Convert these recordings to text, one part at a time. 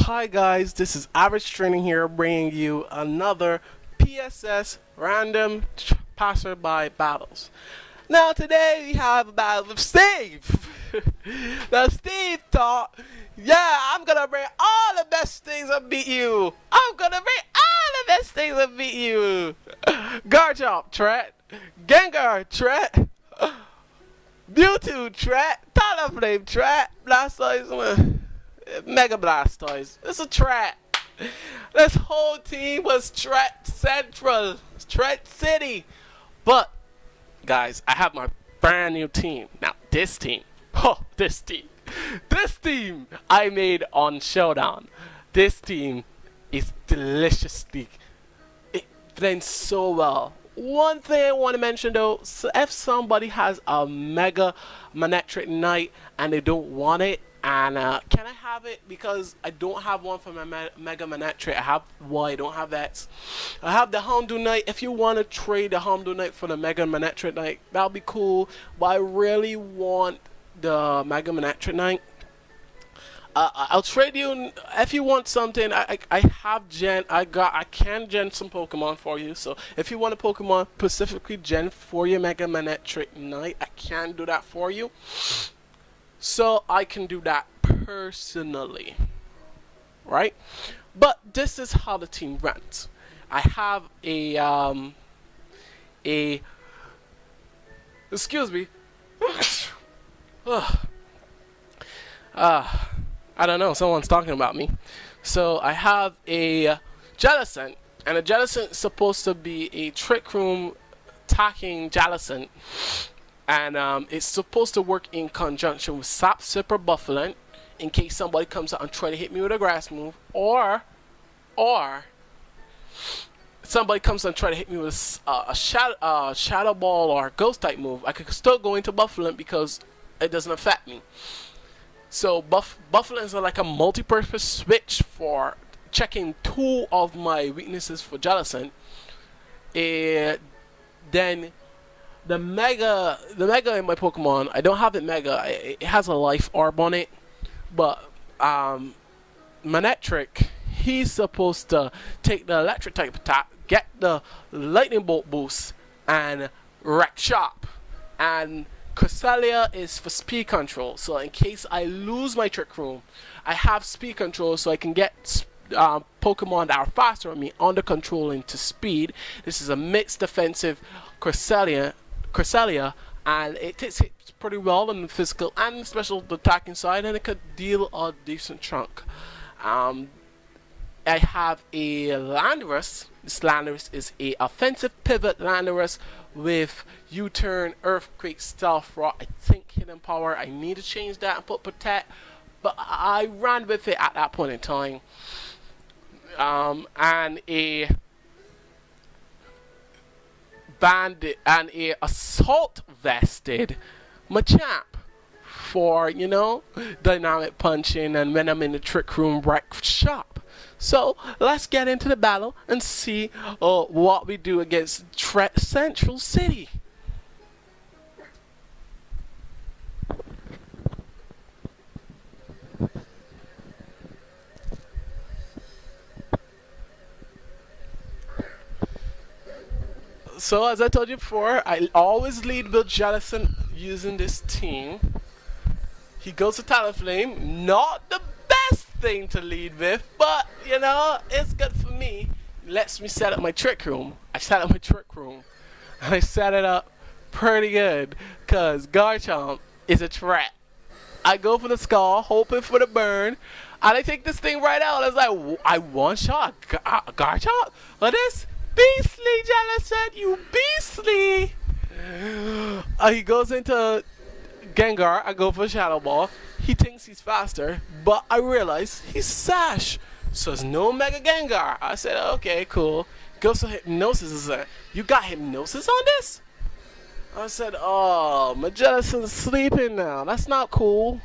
Hi guys, this is Average Training here, bringing you another P.s.s Random Passerby Battles. Now today we have a battle with Steve. Now Steve thought, yeah, I'm gonna bring all the best things and beat you. I'm gonna bring all the best things and beat you. Garchomp threat, Gengar threat, Mewtwo threat, Talonflame threat, Blastoise, Mega Blastoise. It's a threat. This whole team was threat central, threat city. But guys, I have my brand new team. Now this team, this team I made on Showdown. This team is deliciously, it blends so well. One thing I want to mention though, so if somebody has a Mega Manectric Knight and they don't want it, and can I have it because I don't have one for my Mega Manectric. I have Y, I don't have X. I have the Houndoom Knight. If you want to trade the Houndoom Knight for the Mega Manectric Knight, that'll be cool. But I really want the Mega Manectric Knight. I'll trade you if you want something. I have gen. I can gen some Pokemon for you. So if you want a Pokemon specifically gen for your Mega Manectric Knight, I can do that for you. So I can do that personally, right? But this is how the team runs. I have excuse me. I don't know, someone's talking about me. So I have a Jellicent, and a Jellicent is supposed to be a Trick Room attacking Jellicent. And it's supposed to work in conjunction with Sap Sipper Buffalin in case somebody comes out and try to hit me with a grass move, or somebody comes out and try to hit me with a shadow ball or ghost type move. I could still go into Buffalin because it doesn't affect me. So Buffalins are like a multi-purpose switch for checking two of my weaknesses for Jellicent. Then the Mega in my Pokemon, I don't have it Mega. It has a Life Orb on it, but Manectric, he's supposed to take the Electric type attack, get the Lightning Bolt boost, and wreck shop. And Cresselia is for speed control, so in case I lose my Trick Room, I have speed control, so I can get Pokemon that are faster than me under control into speed. This is a mixed defensive Cresselia, and it takes hits pretty well on the physical and special attacking side, and it could deal a decent chunk. I have a Landorus. This Landorus is a offensive pivot Landorus with U-turn, Earthquake, Stealth Rock, I think Hidden Power. I need to change that and put Protect, but I ran with it at that point in time. And a Bandit and a Assault Vested Machamp for, you know, dynamic punching and when I'm in the Trick Room wreck shop. So let's get into the battle and see what we do against Threat Central City. So as I told you before, I always lead with Jellicent using this team. He goes to Talonflame, not the best thing to lead with, but you know, it's good for me. It lets me set up my Trick Room. I set up my Trick Room, and I set it up pretty good, cause Garchomp is a threat. I go for the Skull, hoping for the burn, and I take this thing right out. I was like, I one shot Garchomp. Look at this. Beastly, Jellicent, you beastly! He goes into Gengar. I go for Shadow Ball. He thinks he's faster, but I realize he's Sash, so there's no Mega Gengar. I said, okay, cool. Goes to Hypnosis. Is that you got Hypnosis on this? I said, oh, my Jellicent's sleeping now. That's not cool.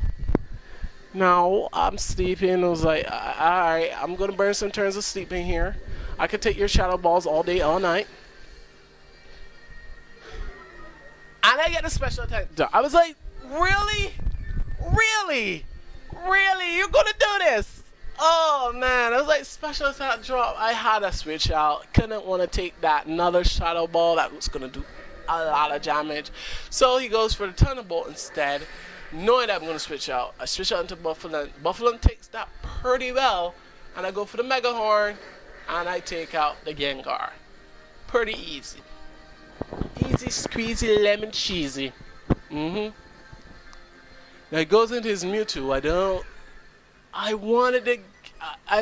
No, I'm sleeping. I was like, alright, I'm gonna burn some turns of sleeping here. I could take your Shadow Balls all day, all night. And I get a special attack. I was like, really? Really? Really? You're gonna do this? Oh man, it was like special attack drop. I had to switch out. Couldn't want to take that another shadow ball that was gonna do a lot of damage. So he goes for the thunderbolt instead, knowing that I'm gonna switch out. I switch out into Buffalo. Buffalo takes that pretty well, and I go for the Mega Horn, and I take out the Gengar. Pretty easy. Easy squeezy lemon cheesy. Now he goes into his Mewtwo. I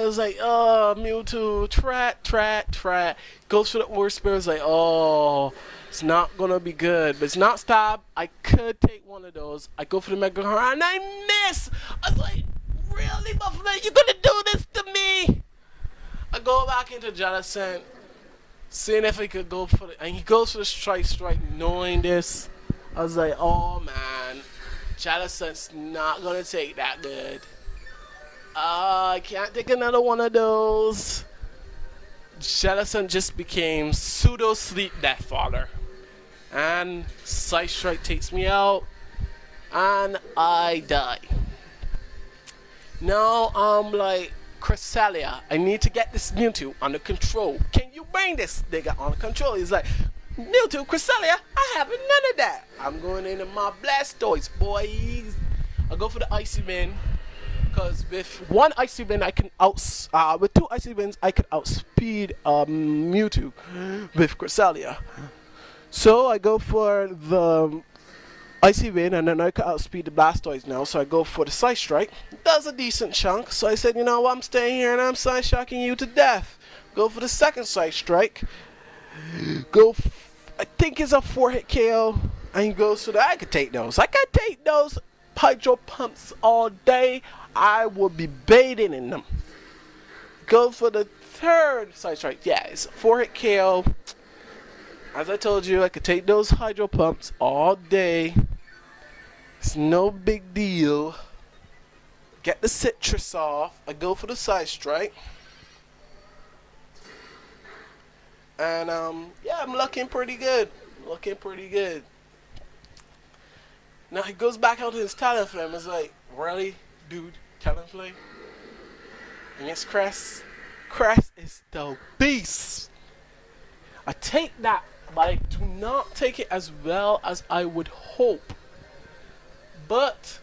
was like, oh, Mewtwo, trat. Goes for the worst spirit. I was like, oh, it's not gonna be good. But it's not stab. I could take one of those. I go for the Mega Horn and I miss. I was like, really, Buffalo, you gonna do this to me? I go back into Jellicent, seeing if he could go for it, and he goes for the strike, knowing this. I was like, oh man, Jellicent's not gonna take that good. I can't take another one of those. Jellicent just became pseudo sleep death father, and Side Strike takes me out, and I die. Now I'm like, Cresselia, I need to get this Mewtwo under control. Can you bring this nigga under control? He's like, Mewtwo, Cresselia, I have none of that. I'm going into my Blastoise, boys. I go for the Icy Wind, because with one Icy Wind I can with two Icy Winds I can outspeed Mewtwo with Cresselia. So I go for the Icy Wind, and then I can outspeed the Blastoise now, so I go for the Side Strike. Does a decent chunk, so I said, you know what, I'm staying here and I'm Side Shocking you to death. Go for the second Side Strike. I think it's a 4-hit KO, and he goes for the, I could take those. I could take those Hydro Pumps all day. I would be baiting in them. Go for the third Side Strike. Yeah, it's a 4-hit KO. As I told you, I could take those Hydro Pumps all day. It's no big deal. Get the citrus off. I go for the Side Strike. And yeah, I'm looking pretty good. Now he goes back out to his Talonflame. It's like, really, dude, Talonflame? And it's Crest. Crest is the beast. I take that, but I do not take it as well as I would hope. But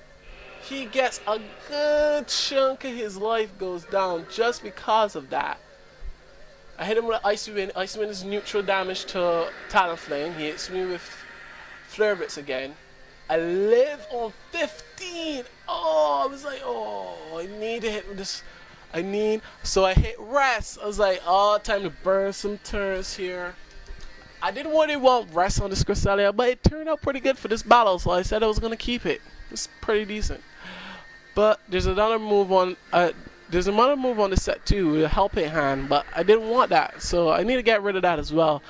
he gets a good chunk of his life goes down just because of that. I hit him with Icy Wind. Icy Wind is neutral damage to Talonflame. He hits me with Flare Blitz again. I live on 15. Oh, I was like, oh, I need to hit with this. So I hit Rest. I was like, oh, time to burn some turns here. I didn't really want Rest on this Cresselia, but it turned out pretty good for this battle, so I said I was going to keep it. It's pretty decent. But there's another move on the set too, the Helping Hand, but I didn't want that, so I need to get rid of that as well.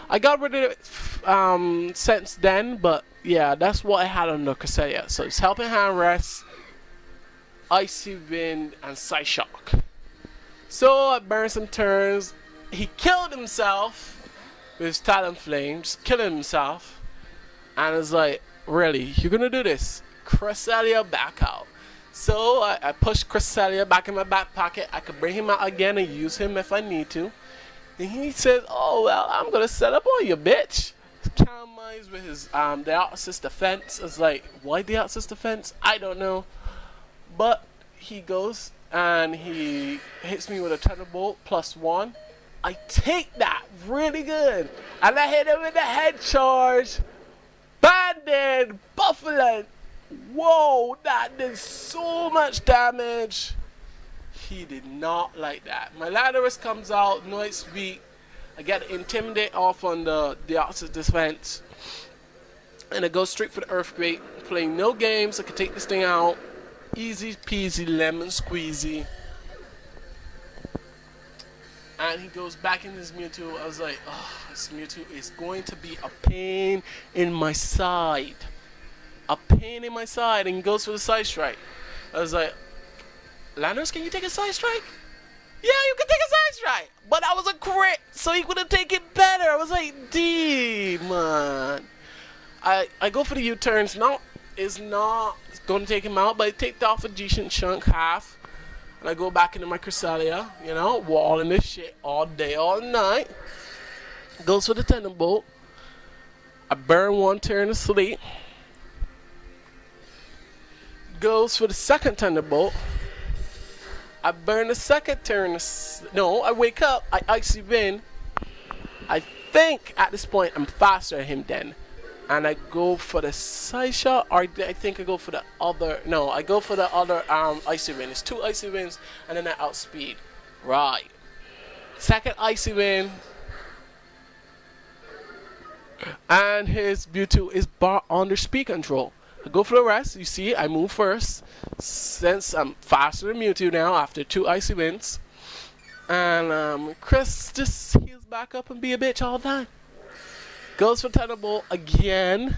I got rid of it since then, but yeah, that's what I had on the Cresselia. So it's Helping Hand, Rest, Icy Wind, and Psyshock. So I burned some turns. He killed himself with his Talonflame, just killing himself. And it's like, really, you're gonna do this? Cresselia back out. So I pushed Cresselia back in my back pocket. I could bring him out again and use him if I need to. And he says, oh, well, I'm gonna set up on you, bitch. Countermines with his the Out-Assist defense. It's like, why the Out-Assist defense? I don't know. But he goes and he hits me with a Thunderbolt +1. I take that really good. And I hit him with a head charge. Banded Buffalo. Whoa, that did so much damage. He did not like that. My Landorus comes out, no it's weak. I get Intimidate off on the opposite defense. And I go straight for the Earthquake. Playing no games, I can take this thing out. Easy peasy lemon squeezy. And he goes back in his Mewtwo. I was like, oh, this Mewtwo is going to be a pain in my side. A pain in my side. And he goes for the Side Strike. I was like, Landorus, can you take a Side Strike? Yeah, you can take a Side Strike. But I was a crit, so he could have taken better. I was like, D, man. I go for the U-turns. Now, it's not going to take him out, but it takes off a decent chunk, half. And I go back into my Cresselia, you know, walling this shit all day, all night. Goes for the Thunderbolt. I burn one, turn to sleep. Goes for the second Thunderbolt. I burn the second turn. No, I wake up. I Icy Wind. I think at this point I'm faster than him then. And I go for the side shot, or I think I go for the other. No, I go for the other Icy Wind. It's two Icy Winds, and then I outspeed. Right. Second Icy Wind. And his Mewtwo is under speed control. I go for the rest. You see, I move first. Since I'm faster than Mewtwo now after two Icy Winds. And Chris just heals back up and be a bitch all the time. Goes for Thunderbolt again.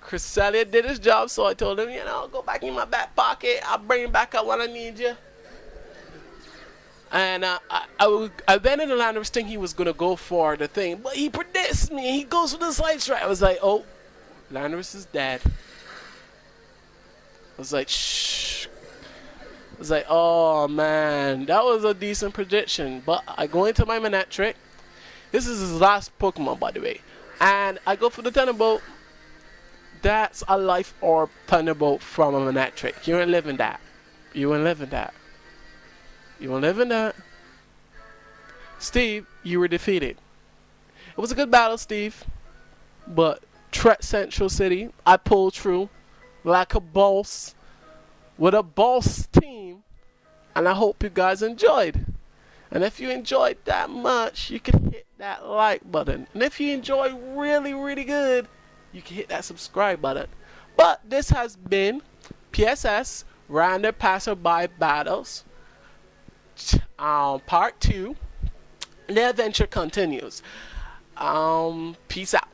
Cresselia did his job, so I told him, you know, go back in my back pocket. I'll bring you back up when I need you. And I went in the Landorus thinking he was going to go for the thing, but he predicts me. He goes for the side strike. I was like, oh, Landorus is dead. I was like, shh. I was like, oh, man. That was a decent prediction. But I go into my Manectric. This is his last Pokemon, by the way. And I go for the Thunderbolt. That's a Life Orb Thunderbolt from a Manectric. You ain't living that. You ain't living that. You ain't living that. Steve, you were defeated. It was a good battle, Steve. But Threat Central City, I pulled through like a boss. With a boss team. And I hope you guys enjoyed. And if you enjoyed that much, you can hit that like button. And if you enjoy really, really good, you can hit that subscribe button. But this has been P.s.s Random Passerby Battles Part 2. The adventure continues. Peace out.